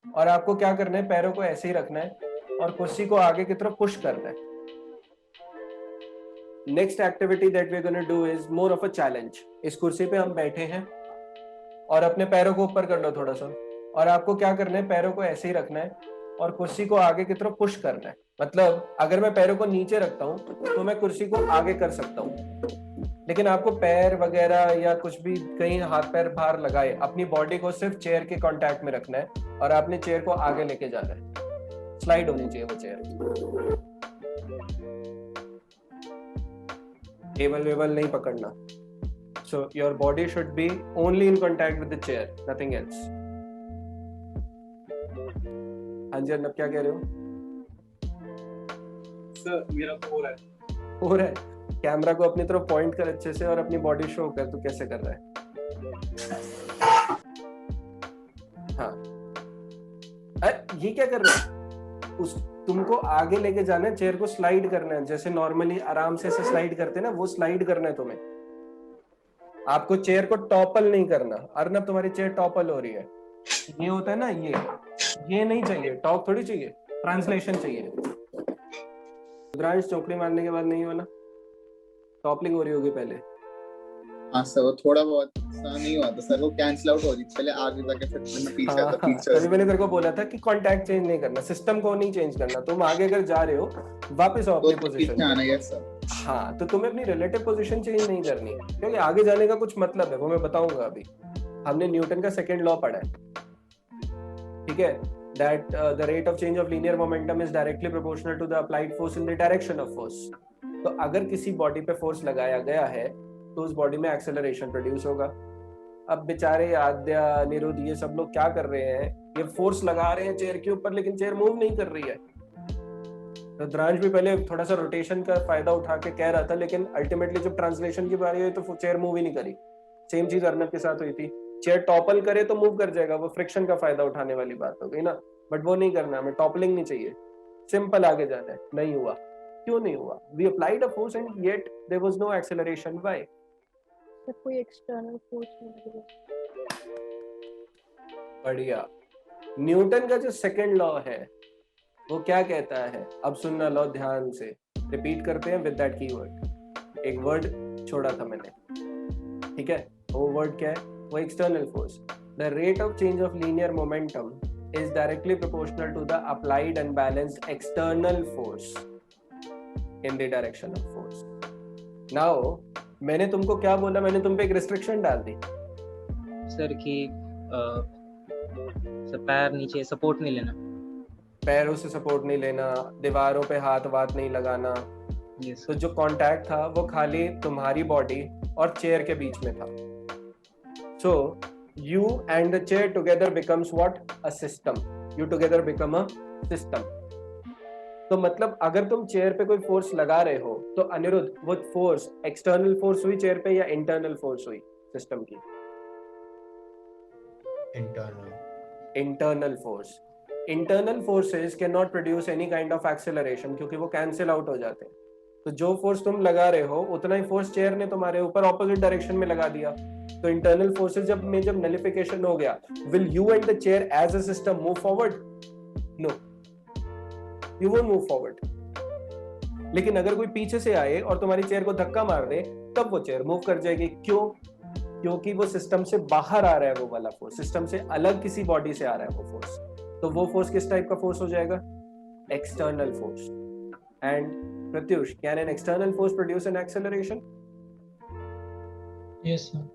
और आपको क्या करना है, पैरों को ऐसे ही रखना है और कुर्सी को आगे की तरफ पुश करना है। Next activity that we are gonna do is more of a challenge. इस कुर्सी पे हम बैठे हैं और अपने पैरों को ऊपर कर लो थोड़ा सा, और आपको क्या करना है, पैरों को ऐसे ही रखना है और कुर्सी को आगे की तरफ पुश करना है। मतलब अगर मैं पैरों को नीचे रखता हूं तो मैं कुर्सी को आगे कर सकता हूं, लेकिन आपको पैर वगैरह या कुछ भी कहीं हाथ पैर बाहर लगाए, अपनी बॉडी को सिर्फ चेयर के कांटेक्ट में रखना है और आपने चेयर को आगे लेके जाना है। स्लाइड होनी चाहिए वो चेयर, टेबल वेबल नहीं पकड़ना। So your body should be only in contact with the chair, nothing else. हाँ जी अर्नब, क्या कह रहे हो? सर मेरा तो हो रहा है। हो रहा है? कैमरा को अपनी तरफ पॉइंट कर अच्छे से और अपनी बॉडी शो कर, तू कैसे कर रहा है? हाँ, अरे ये क्या कर रहा है? तुमको आगे लेके जाना है, चेयर को स्लाइड करना है, जैसे नॉर्मली आराम से स्लाइड करते हैं ना, वो स्लाइड करना है तुम्हें। आपको चेयर को टॉपल नहीं करना। अर्नब तुम्हारी चेयर टॉपल हो रही है, ये होता है ना, ये नहीं चाहिए, टॉप थोड़ी चाहिए, ट्रांसलेशन चाहिए। रुद्रांश चौकड़ी मारने के बाद नहीं हुआ ना, टॉपलिंग हो रही होगी पहले। हाँ सर, वो थोड़ा बहुत नहीं हुआ था सर, वो कैंसिल आउट हो रही थी पहले, आगे जाके फिर मैं पीछे आता पीछे। तभी मैंने तेरे को बोला था कि कांटेक्ट चेंज नहीं करना, सिस्टम को नहीं चेंज करना। तुम आगे अगर जा रहे हो वापस आओ अपनी पोजीशन पे। आना है सर। हाँ, तो तुम्हें अपनी रिलेटिव पोजीशन चेंज नहीं करनी, क्योंकि आगे जाने का कुछ मतलब है, वो मैं बताऊंगा अभी। हमने न्यूटन का सेकंड लॉ पढ़ा है, ठीक है, that the rate of change of linear momentum is directly proportional to the applied force in the direction of force. तो अगर किसी बॉडी पे फोर्स लगाया गया है तो उस बॉडी में एक्सेलरेशन प्रोड्यूस होगा। अब बेचारे आद्या, निरुद्ध, ये सब लोग क्या कर रहे हैं, ये फोर्स लगा रहे हैं चेयर के ऊपर, लेकिन चेयर मूव नहीं कर रही है। रुद्रांश भी पहले थोड़ा सा रोटेशन का फायदा उठा के कह रहा था, लेकिन अल्टीमेटली जब ट्रांसलेशन की बारी हुई तो चेयर मूव ही नहीं करी। सेम चीज अर्नब के साथ हुई थी, चेयर टॉपल करे तो मूव कर जाएगा, वो फ्रिक्शन का फायदा उठाने वाली बात हो गई ना, बट वो नहीं करना, हमें टॉपलिंग नहीं चाहिए, सिंपल आगे जाना है। नहीं हुआ, क्यों नहीं हुआ? We applied a force and yet there was no acceleration. Why? Sir कोई एक्सटर्नल फोर्स नहीं लगा। बढ़िया। न्यूटन का जो सेकंड लॉ है वो क्या कहता है? अब सुनना लॉ ध्यान से, रिपीट करते हैं विद दैट कीवर्ड। एक वर्ड छोड़ा था मैंने, ठीक है, वो वर्ड क्या है? वो external force. The rate of change of linear momentum is directly proportional to the applied and balanced external force in the direction of force. Now, मैंने तुमको क्या बोला? मैंने तुम पे एक रिस्ट्रिक्शन डाल दी सर कि पैर नीचे सपोर्ट नहीं लेना, पैरों से सपोर्ट नहीं लेना, दीवारों पे हाथ वाथ नहीं लगाना। yes. तो जो कांटेक्ट था वो खाली तुम्हारी बॉडी और चेयर के बीच में था। So you and the chair together becomes what? A system. You together become a system. तो मतलब अगर तुम चेयर पे कोई फोर्स लगा रहे हो तो अनिरुद्ध, वो फोर्स एक्सटर्नल फोर्स हुई चेयर पे या इंटरनल फोर्स हुई सिस्टम की? Internal force. Internal forces can not produce any kind of acceleration, क्योंकि वो कैंसिल आउट हो जाते हैं। तो जो फोर्स तुम लगा रहे हो उतना ही फोर्स चेयर ने तुम्हारे ऊपर ऑपोजिट डायरेक्शन में लगा दिया। तो इंटरनल फोर्सेस जब नलिफिकेशन हो गया, will you and the chair as a system move forward? No, you won't move forward. लेकिन अगर कोई पीछे से आए और तुम्हारी चेयर को धक्का मार दे, तब वो चेयर मूव कर जाएगी। क्यों? क्योंकि वो सिस्टम से बाहर आ रहा है, वो वाला फोर्स सिस्टम से अलग किसी बॉडी से आ रहा है वो फोर्स। तो वो फोर्स किस टाइप का फोर्स हो जाएगा? External force. And Pratyush, can an external force produce an acceleration? Yes sir.